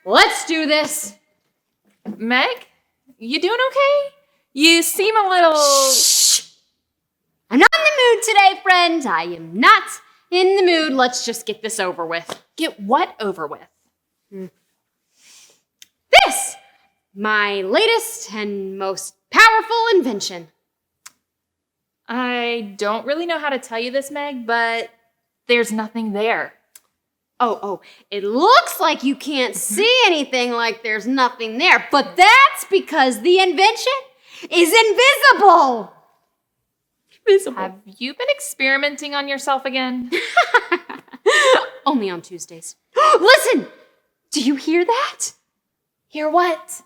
let's do this. Meg, you doing okay? You seem a little... Shh! I'm not in the mood today, friend. I am not in the mood. Let's just get this over with. Get what over with? This! My latest and most powerful invention. I don't really know how to tell you this, Meg, but there's nothing there. Oh, it looks like you can't see anything, like there's nothing there, but that's because the invention is invisible. Invisible. Have you been experimenting on yourself again? Only on Tuesdays. Listen! Do you hear that? Hear what?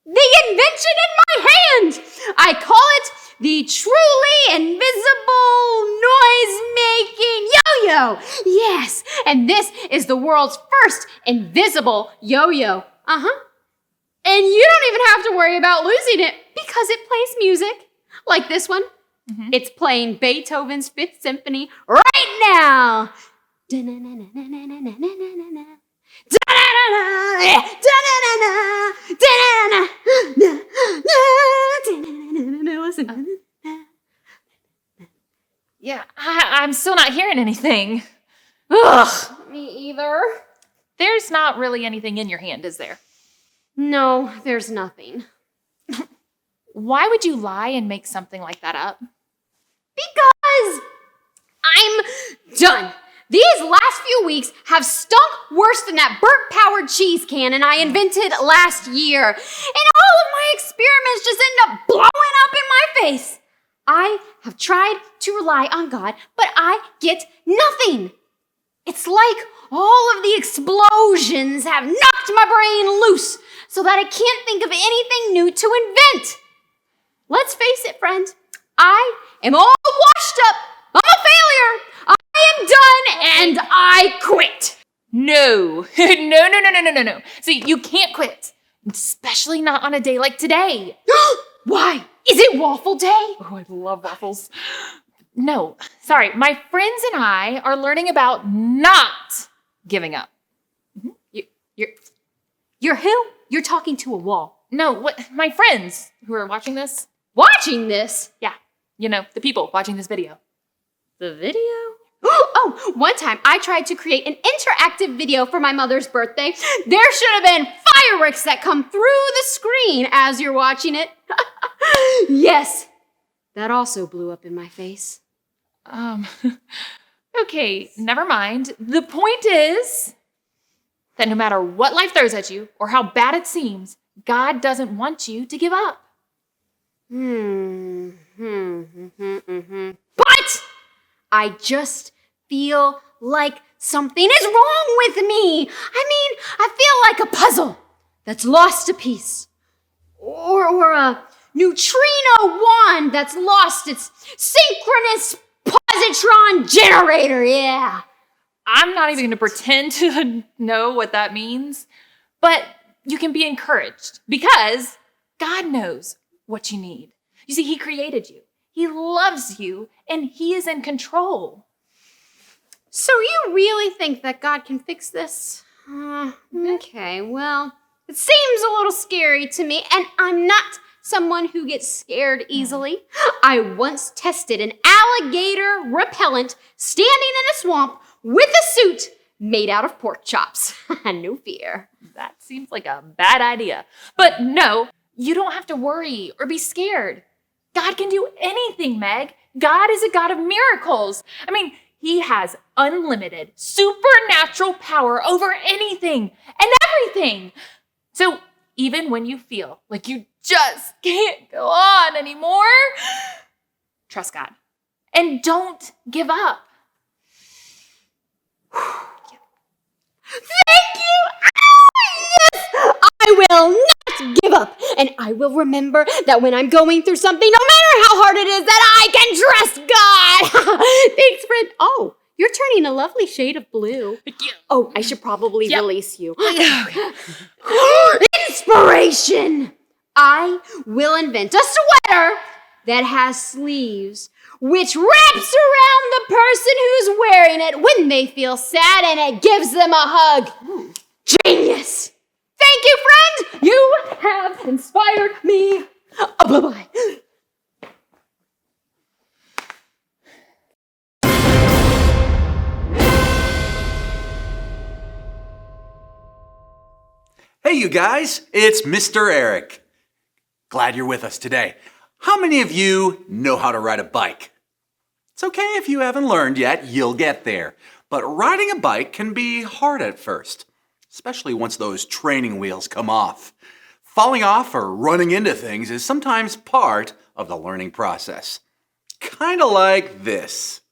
The invention in my hand! I call it the truly invisible noise-making yo-yo. Yes, and this is the world's first invisible yo-yo. Uh-huh. And you don't even have to worry about losing it because it plays music. Like this one. Mm-hmm. It's playing Beethoven's Fifth Symphony right now. Listen. Yeah, I'm still not hearing anything. Ugh. Me either. There's not really anything in your hand, is there? No, there's nothing. Why would you lie and make something like that up? Because I'm done. These last few weeks have stunk worse than that burnt-powered cheese cannon I invented last year. And all of my experiments just end up blowing up in my face. I have tried to rely on God, but I get nothing. It's like all of the explosions have knocked my brain loose so that I can't think of anything new to invent. Let's face it, friend. I am all washed up. I'm a failure. I am done and I quit. No. No. See, you can't quit. Especially not on a day like today. Why? Is it waffle day? Oh, I love waffles. No, sorry. My friends and I are learning about not giving up. You're who? You're talking to a wall. No, what? My friends who are watching this. Watching this? Yeah. You know, the people watching this video. The video? Oh, one time I tried to create an interactive video for my mother's birthday. There should have been fireworks that come through the screen as you're watching it. Yes, that also blew up in my face. Okay, never mind. The point is that no matter what life throws at you or how bad it seems, God doesn't want you to give up. But I just feel like something is wrong with me. I mean, I feel like a puzzle that's lost a piece. Or a neutrino wand that's lost its synchronous positron generator, yeah. I'm not even going to pretend to know what that means, but you can be encouraged because God knows what you need. You see, He created you. He loves you, and He is in control. So you really think that God can fix this? Okay, well, it seems a little scary to me, and I'm not someone who gets scared easily. I once tested an alligator repellent standing in a swamp with a suit made out of pork chops. No fear. That seems like a bad idea. But no, you don't have to worry or be scared. God can do anything, Meg. God is a God of miracles. I mean, He has unlimited supernatural power over anything and everything. So even when you feel like you just can't go on anymore, trust God and don't give up. Thank you! Yes! I will not give up, and I will remember that when I'm going through something, no matter how hard it is, that I can trust God! Thanks, friend. Oh, you're turning a lovely shade of blue. Oh, I should probably release you. Inspiration! I will invent a sweater that has sleeves, which wraps around the person who's wearing it when they feel sad and it gives them a hug. Genius! Thank you, friend! You have inspired me. Bye-bye. Hey, you guys, it's Mr. Eric. Glad you're with us today. How many of you know how to ride a bike? It's okay if you haven't learned yet, you'll get there. But riding a bike can be hard at first, especially once those training wheels come off. Falling off or running into things is sometimes part of the learning process. Kinda like this.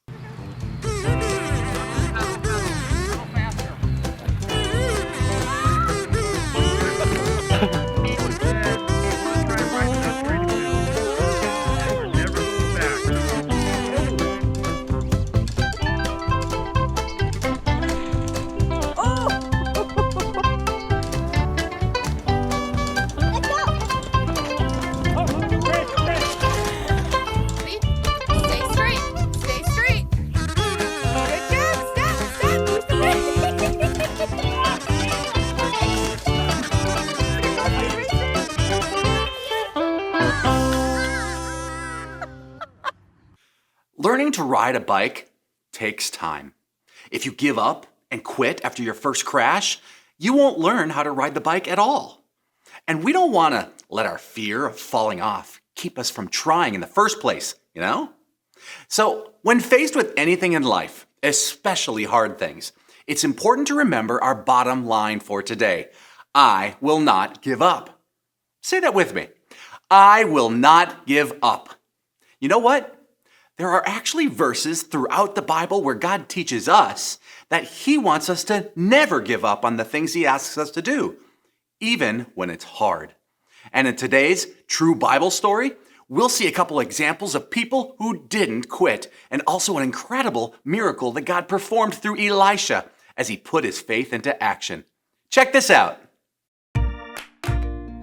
Learning to ride a bike takes time. If you give up and quit after your first crash, you won't learn how to ride the bike at all. And we don't want to let our fear of falling off keep us from trying in the first place, you know? So when faced with anything in life, especially hard things, it's important to remember our bottom line for today. I will not give up. Say that with me. I will not give up. You know what? There are actually verses throughout the Bible where God teaches us that He wants us to never give up on the things He asks us to do, even when it's hard. And in today's true Bible story, we'll see a couple examples of people who didn't quit, and also an incredible miracle that God performed through Elisha as he put his faith into action. Check this out.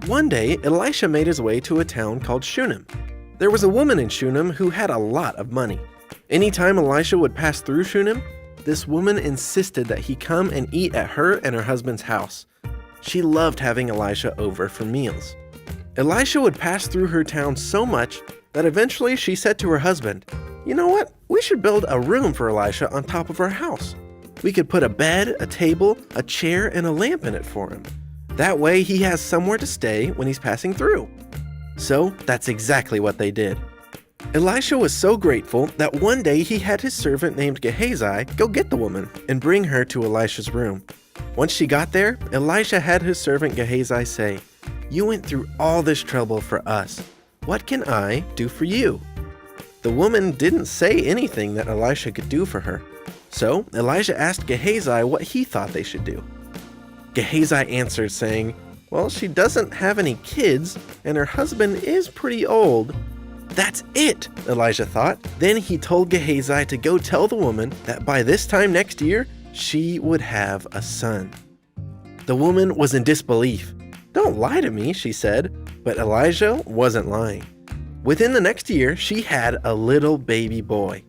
One day, Elisha made his way to a town called Shunem. There was a woman in Shunem who had a lot of money. Anytime Elisha would pass through Shunem, this woman insisted that he come and eat at her and her husband's house. She loved having Elisha over for meals. Elisha would pass through her town so much that eventually she said to her husband, "You know what? We should build a room for Elisha on top of our house. We could put a bed, a table, a chair, and a lamp in it for him. That way he has somewhere to stay when he's passing through." So that's exactly what they did. Elisha was so grateful that one day he had his servant named Gehazi go get the woman and bring her to Elisha's room. Once she got there, Elisha had his servant Gehazi say, "You went through all this trouble for us. What can I do for you?" The woman didn't say anything that Elisha could do for her. So Elisha asked Gehazi what he thought they should do. Gehazi answered saying, "Well, she doesn't have any kids, and her husband is pretty old." That's it, Elisha thought. Then he told Gehazi to go tell the woman that by this time next year, she would have a son. The woman was in disbelief. "Don't lie to me," she said, but Elisha wasn't lying. Within the next year, she had a little baby boy.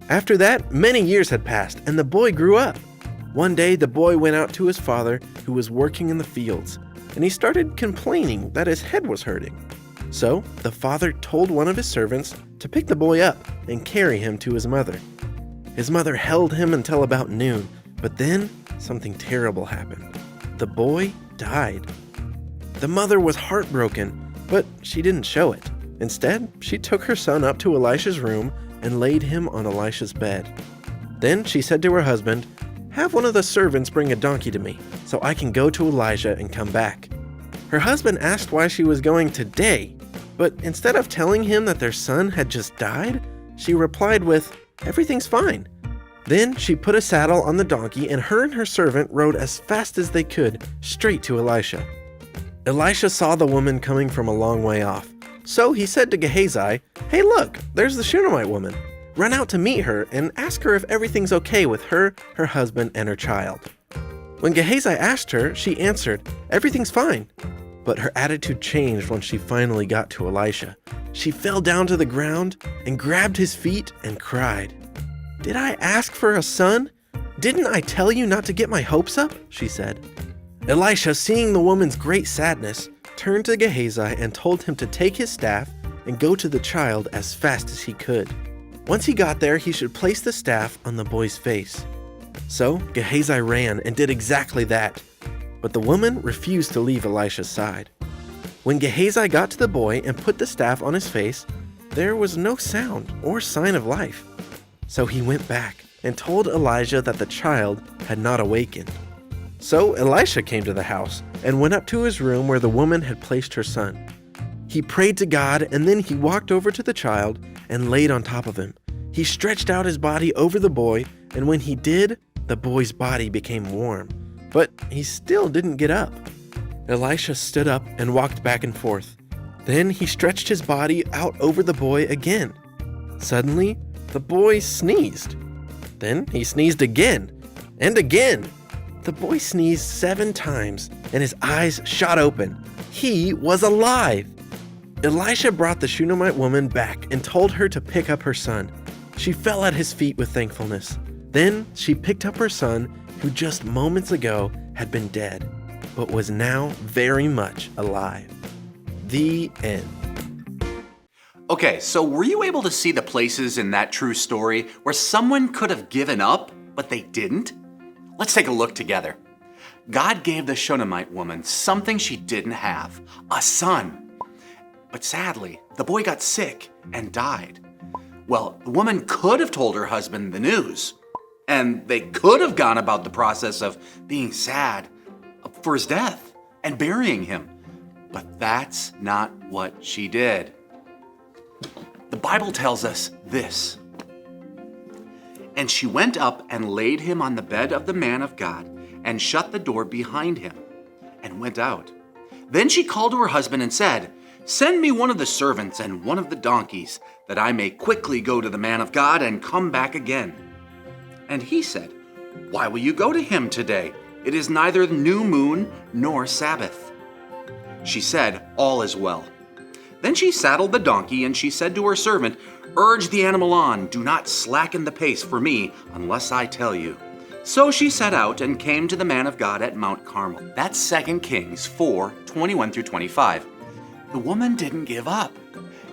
After that, many years had passed, and the boy grew up. One day, the boy went out to his father, who was working in the fields, and he started complaining that his head was hurting. So the father told one of his servants to pick the boy up and carry him to his mother. His mother held him until about noon, but then something terrible happened. The boy died. The mother was heartbroken, but she didn't show it. Instead, she took her son up to Elisha's room and laid him on Elisha's bed. Then she said to her husband, "Have one of the servants bring a donkey to me, so I can go to Elisha and come back." Her husband asked why she was going today, but instead of telling him that their son had just died, she replied with, "Everything's fine." Then she put a saddle on the donkey, and her servant rode as fast as they could straight to Elisha. Elisha saw the woman coming from a long way off. So he said to Gehazi, "Hey look, there's the Shunammite woman. Run out to meet her and ask her if everything's okay with her, her husband, and her child." When Gehazi asked her, she answered, "Everything's fine." But her attitude changed when she finally got to Elisha. She fell down to the ground and grabbed his feet and cried. "Did I ask for a son? Didn't I tell you not to get my hopes up?" she said. Elisha, seeing the woman's great sadness, turned to Gehazi and told him to take his staff and go to the child as fast as he could. Once he got there, he should place the staff on the boy's face. So Gehazi ran and did exactly that, but the woman refused to leave Elisha's side. When Gehazi got to the boy and put the staff on his face, there was no sound or sign of life. So he went back and told Elijah that the child had not awakened. So Elisha came to the house and went up to his room where the woman had placed her son. He prayed to God, and then he walked over to the child and laid on top of him. He stretched out his body over the boy, and when he did, the boy's body became warm, but he still didn't get up. Elisha stood up and walked back and forth. Then he stretched his body out over the boy again. Suddenly, the boy sneezed. Then he sneezed again and again. The boy sneezed 7 times, and his eyes shot open. He was alive. Elisha brought the Shunammite woman back and told her to pick up her son. She fell at his feet with thankfulness. Then she picked up her son, who just moments ago had been dead, but was now very much alive. The end. Okay, so were you able to see the places in that true story where someone could have given up, but they didn't? Let's take a look together. God gave the Shunammite woman something she didn't have, a son. But sadly, the boy got sick and died. Well, the woman could have told her husband the news, and they could have gone about the process of being sad for his death and burying him. But that's not what she did. The Bible tells us this. And she went up and laid him on the bed of the man of God and shut the door behind him and went out. Then she called to her husband and said, "Send me one of the servants and one of the donkeys, that I may quickly go to the man of God and come back again." And he said, "Why will you go to him today? It is neither new moon nor Sabbath." She said, "All is well." Then she saddled the donkey, and she said to her servant, "Urge the animal on, do not slacken the pace for me unless I tell you." So she set out and came to the man of God at Mount Carmel. That's 2 Kings 4:21-25. The woman didn't give up.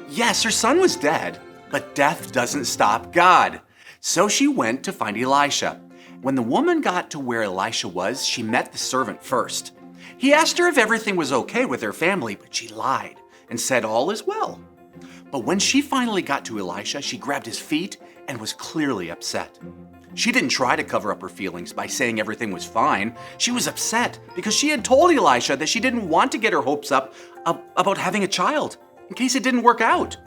Yes, her son was dead, but death doesn't stop God. So she went to find Elisha. When the woman got to where Elisha was, she met the servant first. He asked her if everything was okay with her family, but she lied and said all is well. But when she finally got to Elisha, she grabbed his feet and was clearly upset. She didn't try to cover up her feelings by saying everything was fine. She was upset because she had told Elisha that she didn't want to get her hopes up about having a child in case it didn't work out.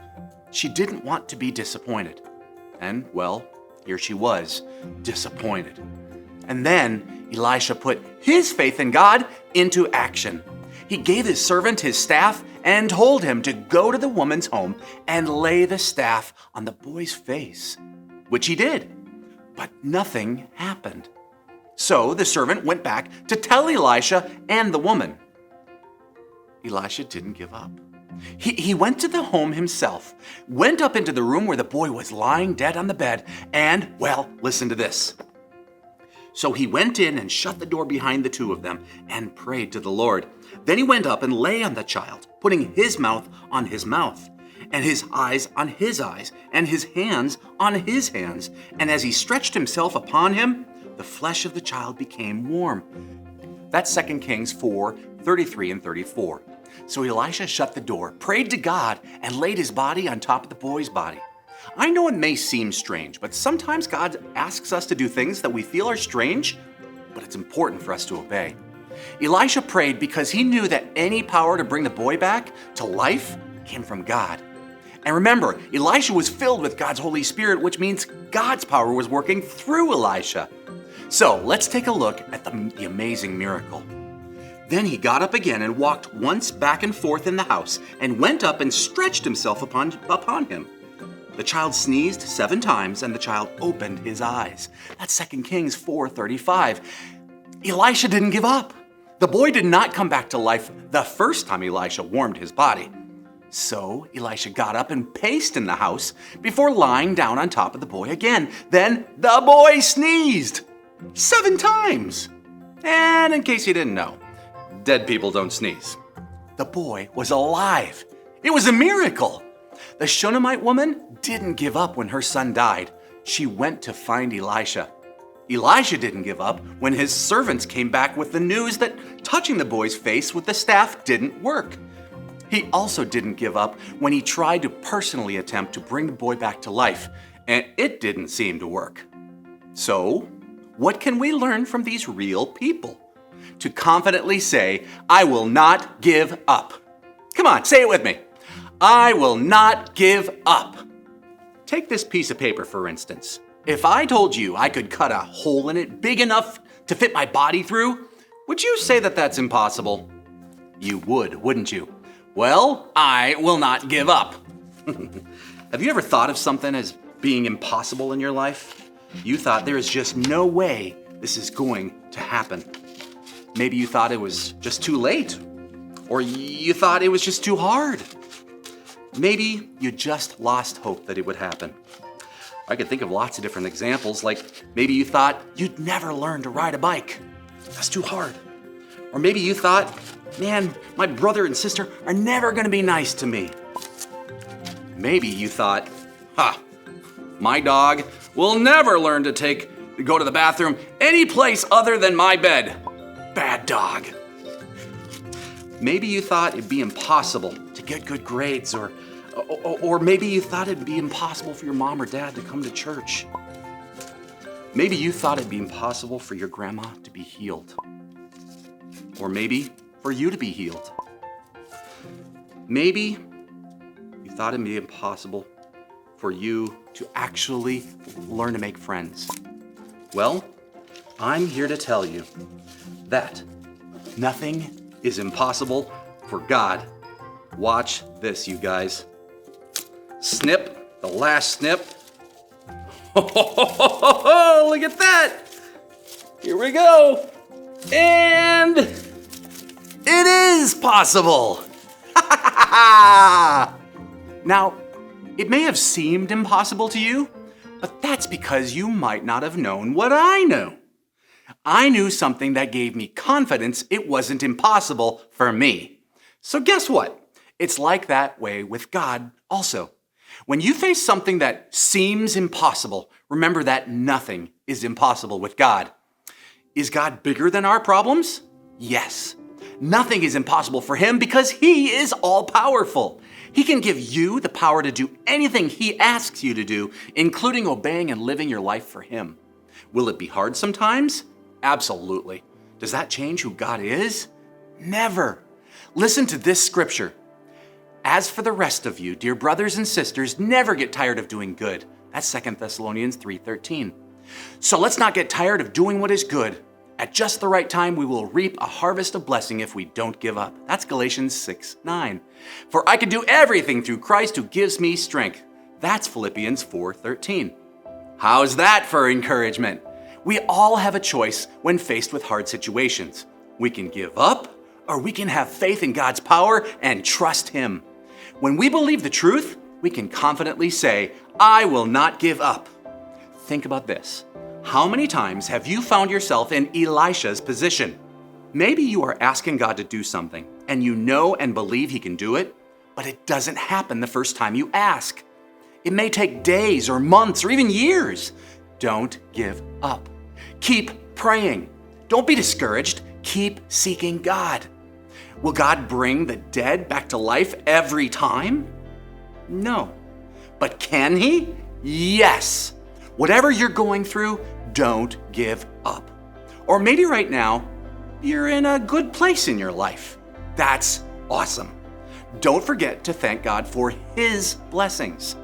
She didn't want to be disappointed. And, well, here she was, disappointed. And then Elisha put his faith in God into action. He gave his servant his staff and told him to go to the woman's home and lay the staff on the boy's face, which he did. But nothing happened. So the servant went back to tell Elisha and the woman. Elisha didn't give up. He went to the home himself, went up into the room where the boy was lying dead on the bed, and, well, listen to this. So he went in and shut the door behind the two of them and prayed to the Lord. Then he went up and lay on the child, putting his mouth on his mouth, and his eyes on his eyes, and his hands on his hands. And as he stretched himself upon him, the flesh of the child became warm. That's 2 Kings 4:33-34. So Elisha shut the door, prayed to God, and laid his body on top of the boy's body. I know it may seem strange, but sometimes God asks us to do things that we feel are strange, but it's important for us to obey. Elisha prayed because he knew that any power to bring the boy back to life came from God. And remember, Elisha was filled with God's Holy Spirit, which means God's power was working through Elisha. So let's take a look at the amazing miracle. Then he got up again and walked once back and forth in the house and went up and stretched himself upon him. The child sneezed 7 times and the child opened his eyes. That's 2 Kings 4:35. Elisha didn't give up. The boy did not come back to life the first time Elisha warmed his body. So Elisha got up and paced in the house before lying down on top of the boy again. Then the boy sneezed 7 times. And in case you didn't know, dead people don't sneeze. The boy was alive. It was a miracle. The Shunammite woman didn't give up when her son died. She went to find Elisha. Elisha didn't give up when his servants came back with the news that touching the boy's face with the staff didn't work. He also didn't give up when he tried to personally attempt to bring the boy back to life, and it didn't seem to work. So, what can we learn from these real people? To confidently say, I will not give up. Come on, say it with me. I will not give up. Take this piece of paper, for instance. If I told you I could cut a hole in it big enough to fit my body through, would you say that that's impossible? You would, wouldn't you? Well, I will not give up. Have you ever thought of something as being impossible in your life? You thought there is just no way this is going to happen. Maybe you thought it was just too late, or you thought it was just too hard. Maybe you just lost hope that it would happen. I could think of lots of different examples, like maybe you thought you'd never learn to ride a bike. That's too hard. Or maybe you thought, man, my brother and sister are never gonna be nice to me. Maybe you thought, my dog will never learn to go to the bathroom any place other than my bed. Bad dog. Maybe you thought it'd be impossible to get good grades, or maybe you thought it'd be impossible for your mom or dad to come to church. Maybe you thought it'd be impossible for your grandma to be healed. Or maybe for you to be healed. Maybe you thought it'd be impossible for you to actually learn to make friends. Well, I'm here to tell you that nothing is impossible for God. Watch this, you guys. Snip, the last snip. Look at that. Here we go. And it is possible. Now, it may have seemed impossible to you, but that's because you might not have known what I know. I knew something that gave me confidence it wasn't impossible for me. So guess what? It's like that way with God also. When you face something that seems impossible, remember that nothing is impossible with God. Is God bigger than our problems? Yes. Nothing is impossible for him because he is all-powerful. He can give you the power to do anything he asks you to do, including obeying and living your life for him. Will it be hard sometimes? Absolutely. Does that change who God is? Never. Listen to this scripture. As for the rest of you, dear brothers and sisters, never get tired of doing good. That's 2 Thessalonians 3:13. So let's not get tired of doing what is good. At just the right time, we will reap a harvest of blessing if we don't give up. That's Galatians 6:9. For I can do everything through Christ who gives me strength. That's Philippians 4:13. How's that for encouragement? We all have a choice when faced with hard situations. We can give up, or we can have faith in God's power and trust him. When we believe the truth, we can confidently say, I will not give up. Think about this. How many times have you found yourself in Elisha's position? Maybe you are asking God to do something, and you know and believe he can do it, but it doesn't happen the first time you ask. It may take days or months or even years. Don't give up. Keep praying. Don't be discouraged. Keep seeking God. Will God bring the dead back to life every time? No. But can he? Yes. Whatever you're going through, don't give up. Or maybe right now, you're in a good place in your life. That's awesome. Don't forget to thank God for his blessings.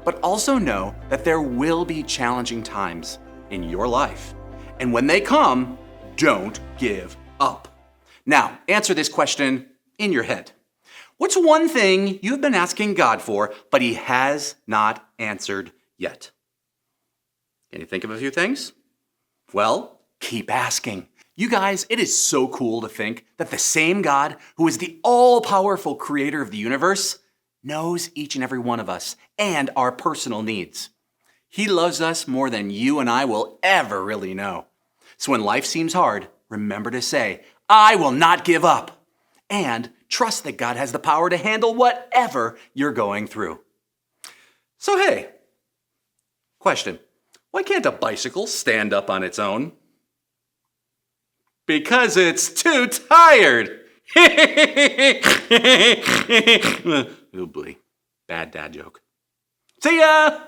But also know that there will be challenging times in your life. And when they come, don't give up. Now, answer this question in your head. What's one thing you've been asking God for, but he has not answered yet? Can you think of a few things? Well, keep asking. You guys, it is so cool to think that the same God who is the all-powerful creator of the universe knows each and every one of us and our personal needs. He loves us more than you and I will ever really know. So when life seems hard, remember to say, I will not give up. and trust that God has the power to handle whatever you're going through. So hey, question, why can't a bicycle stand up on its own? Because it's too tired. Oh boy, bad dad joke. See ya!